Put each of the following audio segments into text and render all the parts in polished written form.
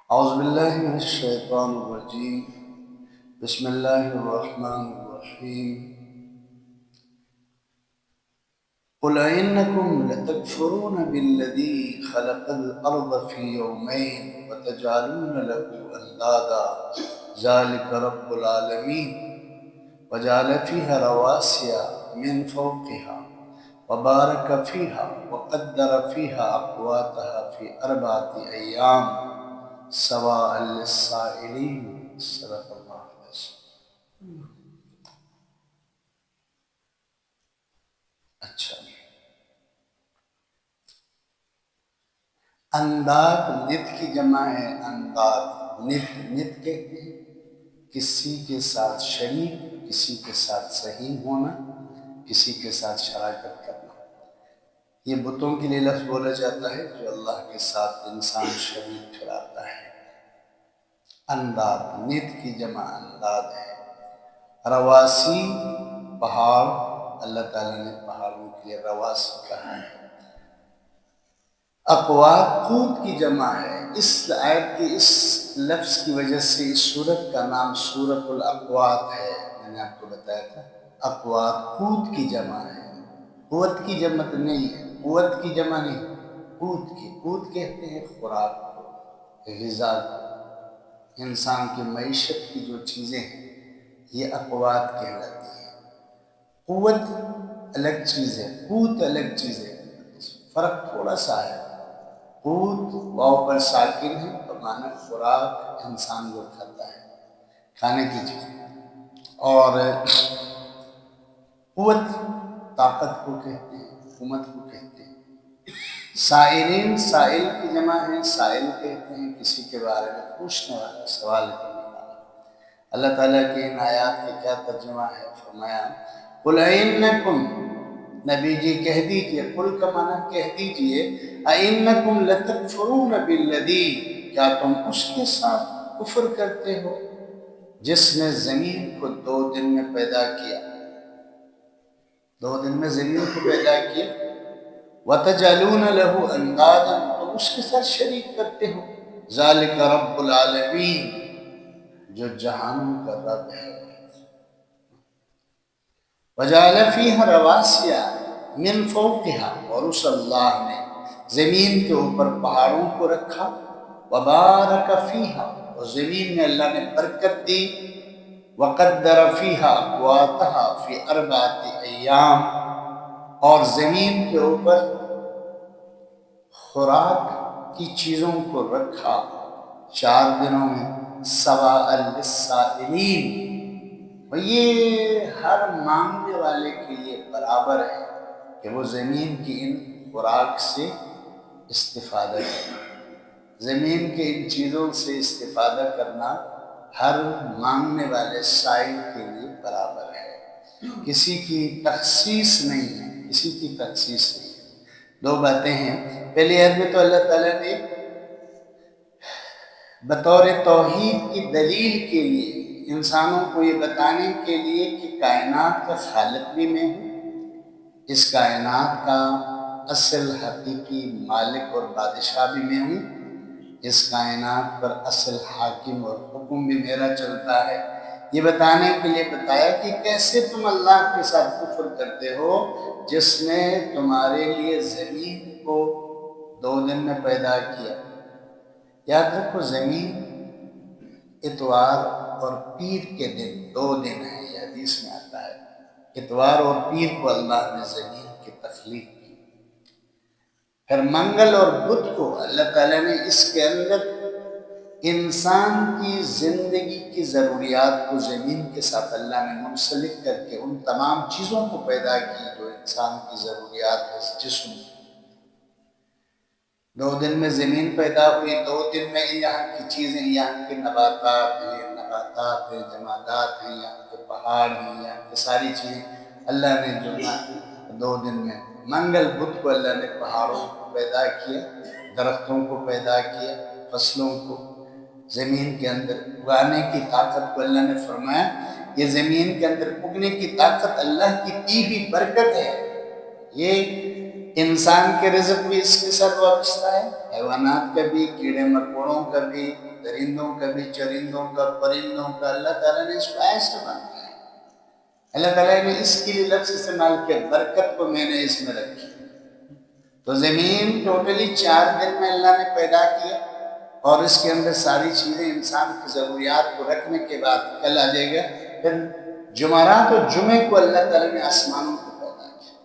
اعوذ باللہ من الشیطان الرجیم بسم اللہ الرحمن الرحیم قل أئنكم لتكفرون بالذي خلق الأرض في يومين وتجعلون له أندادا ذلك رب العالمين وجعل فيها رواسي من فوقها وبارك فيها وقدر فيها أقواتها في 4 أيام سواء للسائلين صدق اللہ علیہ. اچھا، انداد نت کی جمع ہے. انداد نت کہتے ہیں کسی کے ساتھ شریک، کسی کے ساتھ صحیح ہونا، کسی کے ساتھ شراکت کرنا. یہ بتوں کے لیے لفظ بولا جاتا ہے جو اللہ کے ساتھ انسان شریک ٹھہراتا ہے. انداد نت کی جمع انداد ہے. رواسی پہاڑ، اللہ تعالیٰ نے پہاڑوں کے لیے رواسی کہا ہے. اقوات قوت کی جمع ہے. اس آیت کی اس لفظ کی وجہ سے اس سورت کا نام سورۃ الاقوات ہے. میں نے آپ کو بتایا تھا اقوات قوت کی جمع ہے، قوت کی جمع نہیں ہے، قوت کی جمع نہیں، قوت کی. قوت کہتے ہیں خوراک کو، غذا کو، انسان کی معیشت کی جو چیزیں ہیں یہ اقوات کہلاتی ہیں. قوت الگ چیز ہے، قوت الگ چیز ہے، فرق تھوڑا سا ہے. قوت واو پر ساکن ہے اور معنی خوراک، انسان جو کھاتا ہے کھانے کی چیز. اور قوت طاقت کو کہتے ہیں، حکومت کو کہتے ہیں. سائلین سائل کی جمع ہے. سائل کہتے ہیں کسی کے بارے میں پوچھنے والا، سوال کرنے والا. اللہ تعالیٰ کی ان آیات کے کیا ترجمہ ہے؟ فرمایا قل اینکم، نبی جی کہہ دیجئے، قل کا معنی کہہ دیجئے، اینکم لتکفرون بالذی، کیا تم اس کے ساتھ کفر کرتے ہو جس نے زمین کو 2 دن میں پیدا کیا. 2 دن میں زمین کو پیدا کیا. وَتَجْعَلُونَ لَهُ أَنْدَادًا، تم اس کے ساتھ شریک کرتے ہو. ذَلِكَ رَبُّ الْعَالَمِينَ، جو جہانوں کا رب ہے. وَجَعَلَ فِيهَا رَوَاسِيَ مِنْ فَوْقِهَا، اور اس اللہ نے زمین کے اوپر پہاڑوں کو رکھا. وَبَارَكَ فِيهَا، اور زمین میں اللہ نے برکت دی. وَقَدَّرَ فِيهَا أَقْوَاتَهَا فِي 4 أَيَّامٍ، اور زمین کے اوپر خوراک کی چیزوں کو رکھا 4 دنوں میں. سواء للسائلین، اور یہ ہر مانگنے والے کے لیے برابر ہے کہ وہ زمین کی ان خوراک سے استفادہ کرے. زمین کے ان چیزوں سے استفادہ کرنا ہر مانگنے والے سائل کے لیے برابر ہے. کسی کی تخصیص نہیں ہے، کسی کی تخصیص نہیں ہے. 2 باتیں ہیں. پہلی آیت میں تو اللہ تعالیٰ نے بطور توحید کی دلیل کے لیے انسانوں کو یہ بتانے کے لیے کہ کائنات کا خالق بھی میں ہوں، اس کائنات کا اصل حقیقی مالک اور بادشاہ بھی میں ہوں، اس کائنات پر اصل حاکم اور حکم بھی میرا چلتا ہے. یہ بتانے کے لیے بتایا کہ کیسے تم اللہ کے ساتھ کفر کرتے ہو جس نے تمہارے لیے زمین کو 2 دن میں پیدا کیا. یاد رکھو زمین اتوار اور پیر کے دن 2 دن ہیں، یہ حدیث میں آتا ہے. اتوار اور پیر کو اللہ نے زمین کی تخلیق کی. پھر منگل اور بدھ کو اللہ تعالیٰ نے اس کے اندر انسان کی زندگی کی ضروریات کو زمین کے ساتھ اللہ نے منسلک کر کے ان تمام چیزوں کو پیدا کی جو انسان کی ضروریات ہے اس جسم. 2 دن میں زمین پیدا ہوئی. 2 دن میں یہاں کی چیزیں، یہاں کے نباتات ہیں، جمادات ہیں، یہاں کے پہاڑ ہیں، یہاں کی ساری چیزیں اللہ نے جو 2 دن میں. منگل بدھ کو اللہ نے پہاڑوں کو پیدا کیا، درختوں کو پیدا کیا، فصلوں کو زمین کے اندر اگانے کی طاقت کو اللہ نے فرمایا یہ زمین کے اندر اگنے کی طاقت اللہ کی دی ہوئی برکت ہے. یہ انسان کے رزق بھی اس کے ساتھ وابستہ ہے، حیوانات کا بھی، کیڑے مکوڑوں کا بھی، درندوں کا بھی، چرندوں کا، پرندوں کا۔ اللہ تعالیٰ نے اس کو ایسے بنایا ہے۔ اللہ تعالیٰ نے اس کے لیے لفظ استعمال کیا، برکت کو میں نے اس میں رکھی۔ تو زمین ٹوٹلی 4 دن میں اللہ نے پیدا کیا، اور اس کے اندر ساری چیزیں انسان کی ضروریات کو رکھنے کے بعد کل آ جائے گا پھر جمعرات اور جمعے کو اللہ تعالیٰ نے آسمانوں کو پیدا کیا۔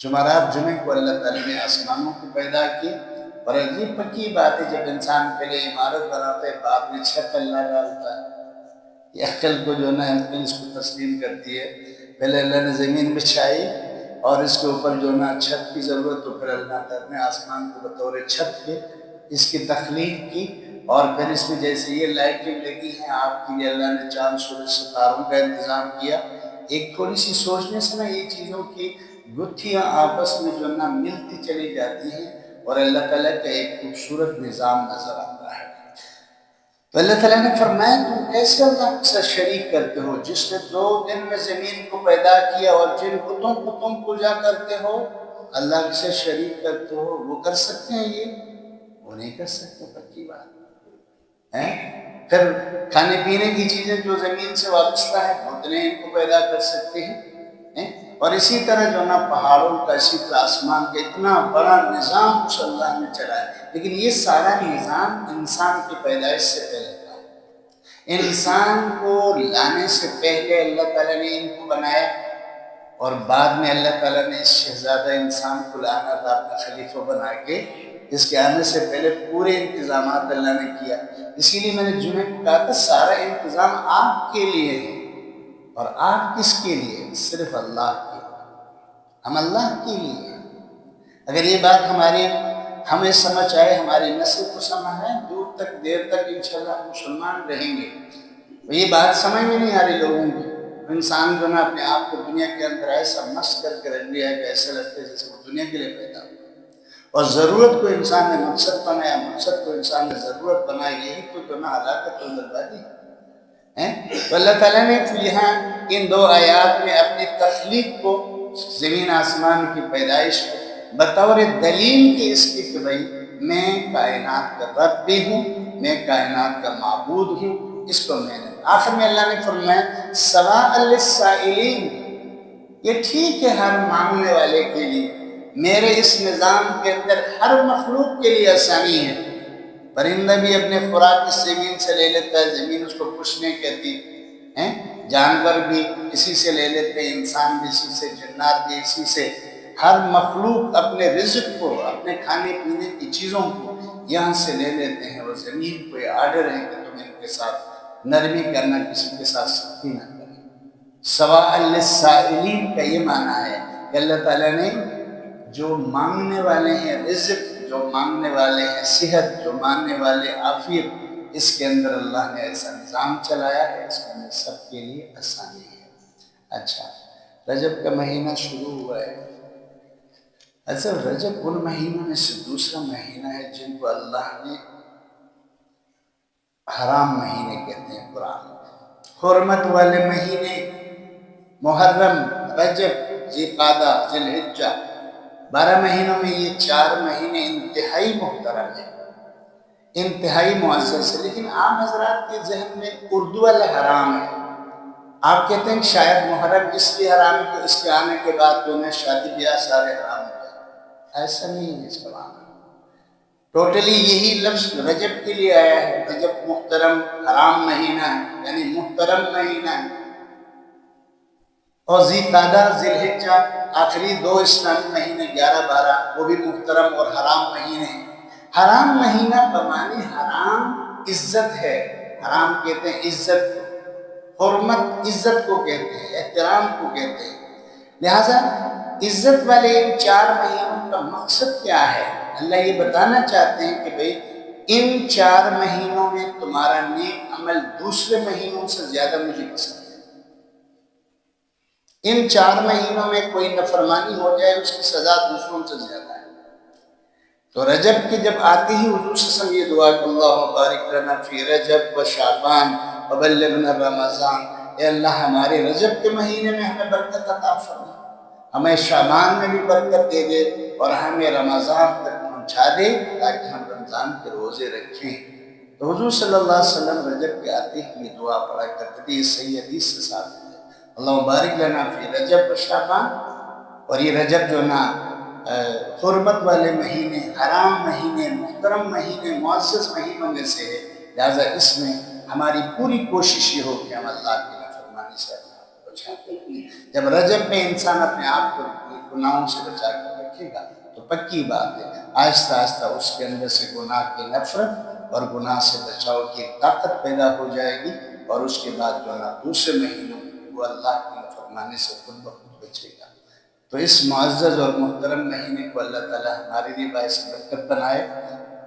جمعرات جمعے کو اللہ تعالیٰ نے آسمانوں کو پیدا کی۔ اور عجیب پکی بات ہے، جب انسان پہلے عمارت بناتا ہے بعد میں چھت اللہ ڈالتا ہے۔ یہ عقل کو جو ہے نا، عقل اس کو تسلیم کرتی ہے۔ پہلے اللہ نے زمین بچھائی اور اس کے اوپر جو ہے نا چھت کی ضرورت، تو پھر اللہ تعالیٰ نے آسمان کو بطور چھت کے اس کی تخلیق کی، اور پھر اس میں جیسے یہ لائٹیں لگی ہیں آپ کے لیے، اللہ نے چاند سورج ستاروں کا انتظام کیا۔ ایک تھوڑی سی سوچنے سے نا یہ چیزوں کی گتھیاں آپس میں جو ہے نا ملتی چلی جاتی ہیں، اور اللہ تعالیٰ کا ایک خوبصورت نظام نظر آتا ہے۔ تو اللہ تعالیٰ نے فرمایا تم کیسے اللہ کے ساتھ شریک کرتے ہو، جس نے 2 دن میں زمین کو پیدا کیا، اور جن بتوں کو تم پوجا کرتے ہو اللہ کے ساتھ شریک کرتے ہو، وہ کر سکتے ہیں یہ؟ وہ نہیں کر سکتے، پکی بات ہے۔ پھر کھانے پینے کی چیزیں جو زمین سے وابستہ ہیں اتنے ان کو پیدا کر سکتے ہیں، اور اسی طرح جو نا پہاڑوں کا، اسی طرح آسمان کا اتنا بڑا نظام اس اللہ نے چلایا۔ لیکن یہ سارا نظام انسان کی پیدائش سے پہلے تھا۔ انسان کو لانے سے پہلے اللہ تعالیٰ نے ان کو بنایا، اور بعد میں اللہ تعالیٰ نے اس شہزادہ انسان کو لانا تھا اپنا خلیفہ بنا کے۔ اس کے آنے سے پہلے پورے انتظامات اللہ نے کیا۔ اسی لیے میں نے جمعے کو کہا تھا سارا انتظام آپ کے لیے ہے، اور آپ کس کے لیے؟ صرف اللہ کے لیے، ہم اللہ کے لیے۔ اگر یہ بات ہمیں سمجھ آئے، ہماری نسل کو سمجھ آئے، دور تک دیر تک انشاءاللہ ہم مسلمان رہیں گے۔ یہ بات سمجھ میں نہیں آ رہی لوگوں کی، انسان جو نا اپنے آپ کو دنیا کے اندر ایسا مست کر کے رکھ لیا ہے کہ ایسے لگتے ہیں جیسے وہ دنیا کے لیے پیدا ہوا، اور ضرورت کو انسان نے مقصد بنایا، مقصد کو انسان نے ضرورت بنائی۔ یہی تو جو نا ہلاکت و بربادی ہے۔ تو اللہ تعالیٰ نے یہاں ان 2 آیات میں اپنی تخلیق کو، زمین آسمان کی پیدائش کو، بطور دلیل کی اس کی کہ بھائی میں کائنات کا رب بھی ہوں، میں کائنات کا معبود ہوں، اس کو میں نے۔ آخر میں اللہ نے فرمایا سواء للسائلین، یہ ٹھیک ہے ہر مانگنے والے کے لیے، میرے اس نظام کے اندر ہر مخلوق کے لیے آسانی ہے۔ پرندہ بھی اپنے خوراک اس زمین سے لے لیتا ہے، زمین اس کو کچھ نہیں کہتی ہے، جانور بھی اسی سے لے لیتے ہیں، انسان بھی اسی سے، جنات بھی اسی سے۔ ہر مخلوق اپنے رزق کو، اپنے کھانے پینے کی چیزوں کو یہاں سے لے لیتے ہیں، اور زمین کو یہ آرڈر ہے کہ تم ان کے ساتھ نرمی کرنا، کسی کے ساتھ سختی نہ کریں۔ سواء للسائلین کا یہ معنی ہے کہ اللہ تعالیٰ نے جو مانگنے والے ہیں رزق، جو مانگنے والے ہیں صحت، جو مانگنے والے عافیت، اس کے اندر اللہ نے ایسا نظام چلایا ہے، اس کے اندر سب کے لیے آسانی ہے۔ اچھا، رجب کا مہینہ شروع ہوا ہے۔ اچھا، رجب ان مہینوں میں سے دوسرا مہینہ ہے جن کو اللہ نے حرام مہینے کہتے ہیں قرآن میں۔ حرمت والے مہینے محرم، رجب، ذی قعدہ، ذی الحجہ، 12 مہینوں میں یہ 4 مہینے انتہائی محترم ہیں، انتہائی معزز ہے۔ لیکن عام حضرات کے ذہن میں اردو والا حرام ہے۔ آپ کہتے ہیں کہ شاید محرم اس لیے حرام ہے کہ اس کے آنے کے بعد جو ہے شادی بیاہ سارے حرام ہو جائے، ایسا نہیں ہے اس کا معنی۔ ٹوٹلی یہی لفظ رجب کے لیے آیا ہے۔ رجب محترم حرام مہینہ ہے، یعنی محترم مہینہ ہے۔ اور ذی قعدہ، ذی الحجہ، آخری 2 اسلامی مہینے 11، 12، وہ بھی محترم اور حرام مہینے ہیں۔ حرام مہینہ بمعنی حرام عزت ہے، حرام کہتے ہیں عزت کو، حرمت عزت کو کہتے ہیں، احترام کو کہتے ہیں۔ لہٰذا عزت والے ان 4 مہینوں کا مقصد کیا ہے؟ اللہ یہ بتانا چاہتے ہیں کہ بھئی ان 4 مہینوں میں تمہارا نیک عمل دوسرے مہینوں سے زیادہ مجھے پسند ہے۔ ان 4 مہینوں میں کوئی نافرمانی ہو جائے اس کی سزا دوسروں سے زیادہ ہے۔ تو رجب کی جب آتی ہی حضور صلی اللہ علیہ وسلم یہ دعا کہ اللہ بارک لنا فی رجب و شعبان وبلغنا رمضان، اے اللہ ہمارے رجب کے مہینے میں ہمیں برکت عطا فرما، ہمیں شعبان میں بھی برکت دے دے اور ہمیں رمضان تک پہنچا دے تاکہ ہم رمضان کے روزے رکھیں۔ تو حضور صلی اللہ علیہ وسلم رجب کے آتے ہی یہ دعا پڑھا کرتے تھے، یہ صحیح حدیث سے ثابت ہے، اللہم بارک لنا فی رجب و شعبان۔ اور یہ رجب جو نا حرمت والے مہینے، حرام مہینے، محترم مہینے، معزز مہینوں میں سے ہے، لہذا اس میں ہماری پوری کوشش یہ ہو کہ ہم اللہ کی نافرمانی سے اپنے آپ کو بچا کر رکھیں۔ جب رجب میں انسان اپنے آپ کو گناہوں سے بچا کر رکھے گا تو پکی بات ہے آہستہ آہستہ اس کے اندر سے گناہ کی نفرت اور گناہ سے بچاؤ کی ایک طاقت پیدا ہو جائے گی، اور اس کے بعد جو نا دوسرے مہینوں میں وہ اللہ کی نافرمانی سے خود بخود بچے گا۔ تو اس معزز اور محترم مہینے کو اللہ تعالی ہمارے لیے باعث برکت بنائے،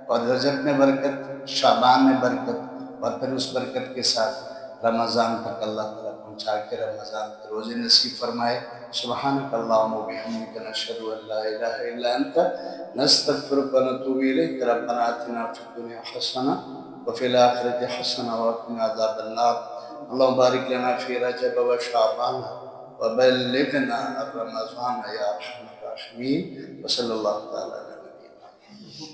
اور رجب میں برکت، شعبان میں برکت، اور پھر اس برکت کے ساتھ رمضان تک اللہ تعالیٰ پہنچا کے رمضان کے روزے نصیب فرمائے۔ سبحانک اللہم و بحمدک نشہد ان لا الہ الا انت نستغفرک و نتوب الیک۔ ربنا آتنا فی الدنیا حسنہ وفی الآخرۃ حسنہ وقنا عذاب النار۔ اللہم بارک لنا فی رجب و شعبان وبلغنا الرمضان یا ارحم الراحمین، وصلی اللہ تعالی علیہ وسلم۔